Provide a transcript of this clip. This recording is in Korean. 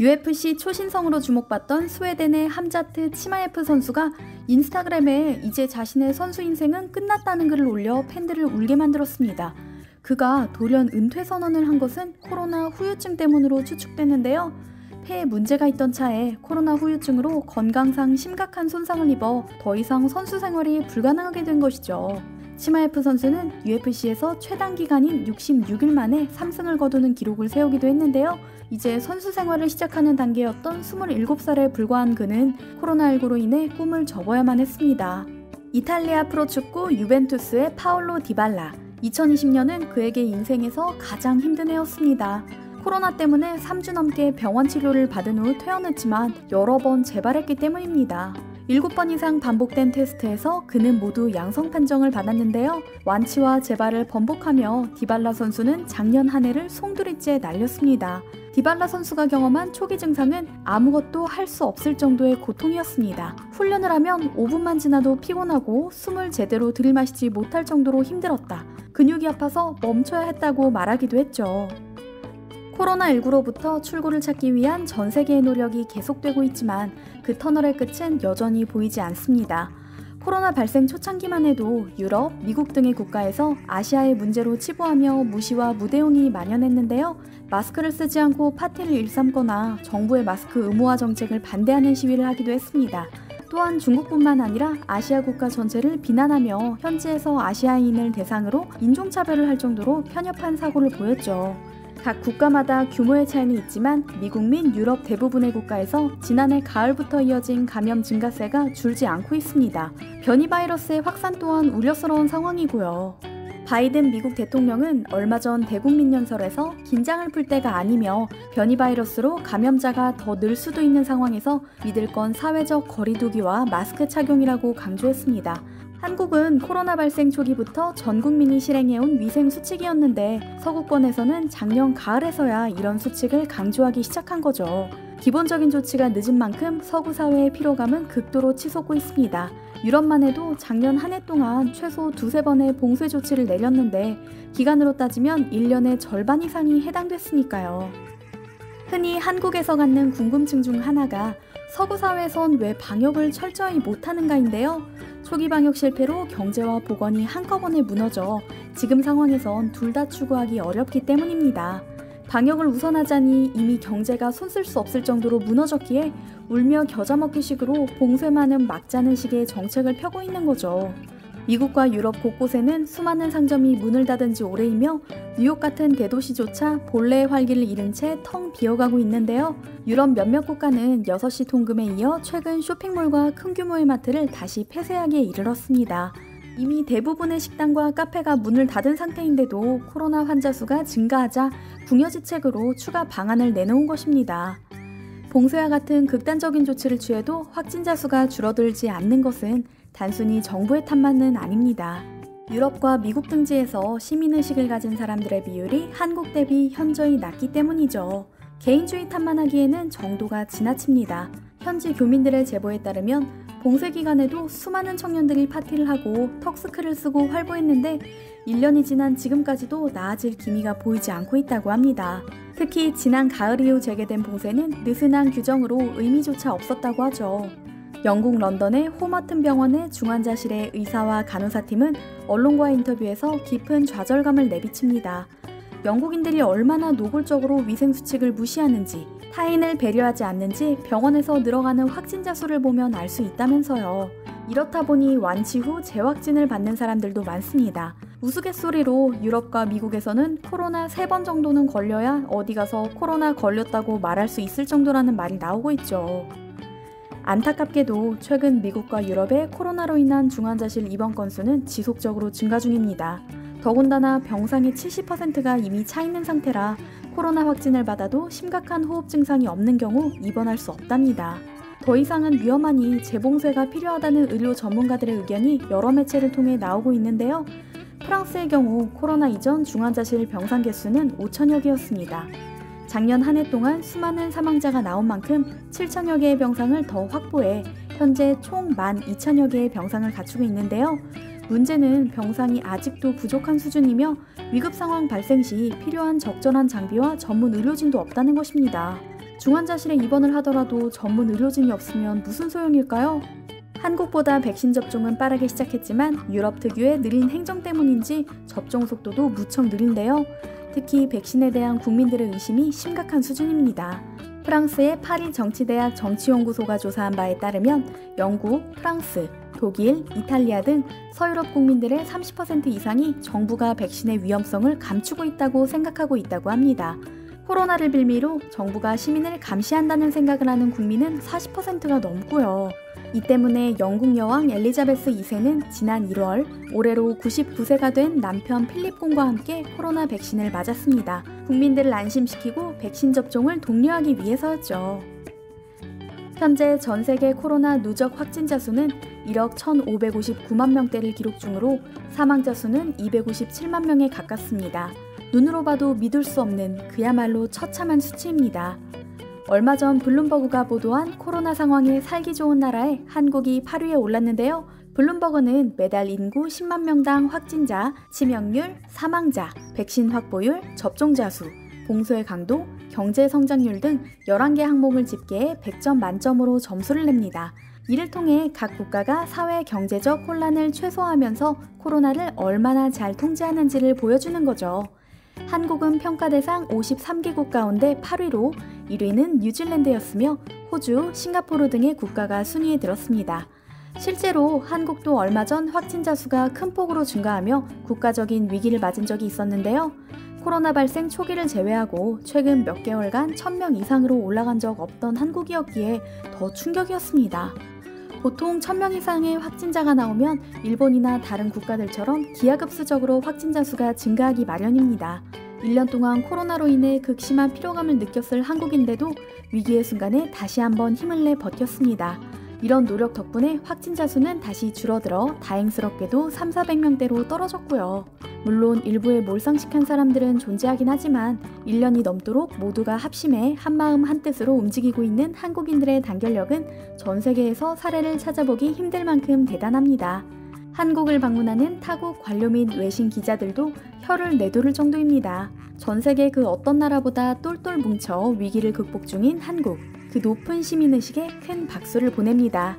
UFC 초신성으로 주목받던 스웨덴의 함자트 치마예프 선수가 인스타그램에 이제 자신의 선수 인생은 끝났다는 글을 올려 팬들을 울게 만들었습니다. 그가 돌연 은퇴 선언을 한 것은 코로나 후유증 때문으로 추측되는데요. 폐에 문제가 있던 차에 코로나 후유증으로 건강상 심각한 손상을 입어 더 이상 선수 생활이 불가능하게 된 것이죠. 치마예프 선수는 UFC에서 최단 기간인 66일 만에 3승을 거두는 기록을 세우기도 했는데요. 이제 선수 생활을 시작하는 단계였던 27살에 불과한 그는 코로나19로 인해 꿈을 접어야만 했습니다. 이탈리아 프로축구 유벤투스의 파올로 디발라. 2020년은 그에게 인생에서 가장 힘든 해였습니다. 코로나 때문에 3주 넘게 병원 치료를 받은 후 퇴원했지만 여러 번 재발했기 때문입니다. 7번 이상 반복된 테스트에서 그는 모두 양성 판정을 받았는데요. 완치와 재발을 번복하며 디발라 선수는 작년 한 해를 송두리째 날렸습니다. 디발라 선수가 경험한 초기 증상은 아무것도 할 수 없을 정도의 고통이었습니다. 훈련을 하면 5분만 지나도 피곤하고 숨을 제대로 들이마시지 못할 정도로 힘들었다. 근육이 아파서 멈춰야 했다고 말하기도 했죠. 코로나19로부터 출구를 찾기 위한 전 세계의 노력이 계속되고 있지만 그 터널의 끝은 여전히 보이지 않습니다. 코로나 발생 초창기만 해도 유럽, 미국 등의 국가에서 아시아의 문제로 치부하며 무시와 무대응이 만연했는데요. 마스크를 쓰지 않고 파티를 일삼거나 정부의 마스크 의무화 정책을 반대하는 시위를 하기도 했습니다. 또한 중국뿐만 아니라 아시아 국가 전체를 비난하며 현지에서 아시아인을 대상으로 인종차별을 할 정도로 편협한 사고를 보였죠. 각 국가마다 규모의 차이는 있지만 미국 및 유럽 대부분의 국가에서 지난해 가을부터 이어진 감염 증가세가 줄지 않고 있습니다. 변이 바이러스의 확산 또한 우려스러운 상황이고요. 바이든 미국 대통령은 얼마 전 대국민 연설에서 긴장을 풀 때가 아니며 변이 바이러스로 감염자가 더 늘 수도 있는 상황에서 믿을 건 사회적 거리두기와 마스크 착용이라고 강조했습니다. 한국은 코로나 발생 초기부터 전 국민이 실행해온 위생 수칙이었는데 서구권에서는 작년 가을에서야 이런 수칙을 강조하기 시작한 거죠. 기본적인 조치가 늦은 만큼 서구 사회의 피로감은 극도로 치솟고 있습니다. 유럽만 해도 작년 한 해 동안 최소 2-3번의 봉쇄 조치를 내렸는데 기간으로 따지면 1년의 절반 이상이 해당됐으니까요. 흔히 한국에서 갖는 궁금증 중 하나가 서구 사회에선 왜 방역을 철저히 못하는가인데요. 초기 방역 실패로 경제와 보건이 한꺼번에 무너져 지금 상황에선 둘 다 추구하기 어렵기 때문입니다. 방역을 우선하자니 이미 경제가 손쓸 수 없을 정도로 무너졌기에 울며 겨자 먹기식으로 봉쇄만은 막자는 식의 정책을 펴고 있는 거죠. 미국과 유럽 곳곳에는 수많은 상점이 문을 닫은 지 오래이며 뉴욕 같은 대도시조차 본래의 활기를 잃은 채 텅 비어가고 있는데요. 유럽 몇몇 국가는 6시 통금에 이어 최근 쇼핑몰과 큰 규모의 마트를 다시 폐쇄하기에 이르렀습니다. 이미 대부분의 식당과 카페가 문을 닫은 상태인데도 코로나 환자 수가 증가하자 궁여지책으로 추가 방안을 내놓은 것입니다. 봉쇄와 같은 극단적인 조치를 취해도 확진자 수가 줄어들지 않는 것은 단순히 정부의 탓만은 아닙니다. 유럽과 미국 등지에서 시민의식을 가진 사람들의 비율이 한국 대비 현저히 낮기 때문이죠. 개인주의 탓만 하기에는 정도가 지나칩니다. 현지 교민들의 제보에 따르면 봉쇄 기간에도 수많은 청년들이 파티를 하고 턱스크를 쓰고 활보했는데 1년이 지난 지금까지도 나아질 기미가 보이지 않고 있다고 합니다. 특히 지난 가을 이후 재개된 봉쇄는 느슨한 규정으로 의미조차 없었다고 하죠. 영국 런던의 호머튼 병원의 중환자실의 의사와 간호사팀은 언론과의 인터뷰에서 깊은 좌절감을 내비칩니다. 영국인들이 얼마나 노골적으로 위생수칙을 무시하는지, 타인을 배려하지 않는지 병원에서 늘어가는 확진자 수를 보면 알 수 있다면서요. 이렇다 보니 완치 후 재확진을 받는 사람들도 많습니다. 우스갯소리로 유럽과 미국에서는 코로나 3번 정도는 걸려야 어디 가서 코로나 걸렸다고 말할 수 있을 정도라는 말이 나오고 있죠. 안타깝게도 최근 미국과 유럽의 코로나로 인한 중환자실 입원 건수는 지속적으로 증가 중입니다. 더군다나 병상의 70%가 이미 차 있는 상태라 코로나 확진을 받아도 심각한 호흡 증상이 없는 경우 입원할 수 없답니다. 더 이상은 위험하니 재봉쇄가 필요하다는 의료 전문가들의 의견이 여러 매체를 통해 나오고 있는데요. 프랑스의 경우 코로나 이전 중환자실 병상 개수는 5천여 개였습니다. 작년 한 해 동안 수많은 사망자가 나온 만큼 7천여 개의 병상을 더 확보해 현재 총 12,000여 개의 병상을 갖추고 있는데요. 문제는 병상이 아직도 부족한 수준이며 위급 상황 발생 시 필요한 적절한 장비와 전문 의료진도 없다는 것입니다. 중환자실에 입원을 하더라도 전문 의료진이 없으면 무슨 소용일까요? 한국보다 백신 접종은 빠르게 시작했지만 유럽 특유의 느린 행정 때문인지 접종 속도도 무척 느린데요. 특히 백신에 대한 국민들의 의심이 심각한 수준입니다. 프랑스의 파리 정치대학 정치연구소가 조사한 바에 따르면 영국, 프랑스, 독일, 이탈리아 등 서유럽 국민들의 30% 이상이 정부가 백신의 위험성을 감추고 있다고 생각하고 있다고 합니다. 코로나를 빌미로 정부가 시민을 감시한다는 생각을 하는 국민은 40%가 넘고요. 이 때문에 영국 여왕 엘리자베스 2세는 지난 1월 올해로 99세가 된 남편 필립 공과 함께 코로나 백신을 맞았습니다. 국민들을 안심시키고 백신 접종을 독려하기 위해서였죠. 현재 전 세계 코로나 누적 확진자 수는 1억 1,559만 명대를 기록 중으로 사망자 수는 257만 명에 가깝습니다. 눈으로 봐도 믿을 수 없는 그야말로 처참한 수치입니다. 얼마 전 블룸버그가 보도한 코로나 상황에 살기 좋은 나라에 한국이 8위에 올랐는데요. 블룸버그는 매달 인구 10만 명당 확진자, 치명률, 사망자, 백신 확보율, 접종자 수, 봉쇄 강도, 경제 성장률 등 11개 항목을 집계해 100점 만점으로 점수를 냅니다. 이를 통해 각 국가가 사회 경제적 혼란을 최소화하면서 코로나를 얼마나 잘 통제하는지를 보여주는 거죠. 한국은 평가 대상 53개국 가운데 8위로 1위는 뉴질랜드였으며 호주, 싱가포르 등의 국가가 순위에 들었습니다. 실제로 한국도 얼마 전 확진자 수가 큰 폭으로 증가하며 국가적인 위기를 맞은 적이 있었는데요. 코로나 발생 초기를 제외하고 최근 몇 개월간 1000명 이상으로 올라간 적 없던 한국이었기에 더 충격이었습니다. 보통 1000명 이상의 확진자가 나오면 일본이나 다른 국가들처럼 기하급수적으로 확진자 수가 증가하기 마련입니다. 1년 동안 코로나로 인해 극심한 피로감을 느꼈을 한국인데도 위기의 순간에 다시 한번 힘을 내 버텼습니다. 이런 노력 덕분에 확진자 수는 다시 줄어들어 다행스럽게도 3,400명대로 떨어졌고요. 물론 일부의 몰상식한 사람들은 존재하긴 하지만 1년이 넘도록 모두가 합심해 한마음 한뜻으로 움직이고 있는 한국인들의 단결력은 전 세계에서 사례를 찾아보기 힘들 만큼 대단합니다. 한국을 방문하는 타국 관료 및 외신 기자들도 혀를 내두를 정도입니다. 전 세계 그 어떤 나라보다 똘똘 뭉쳐 위기를 극복 중인 한국. 그 높은 시민의식에 큰 박수를 보냅니다.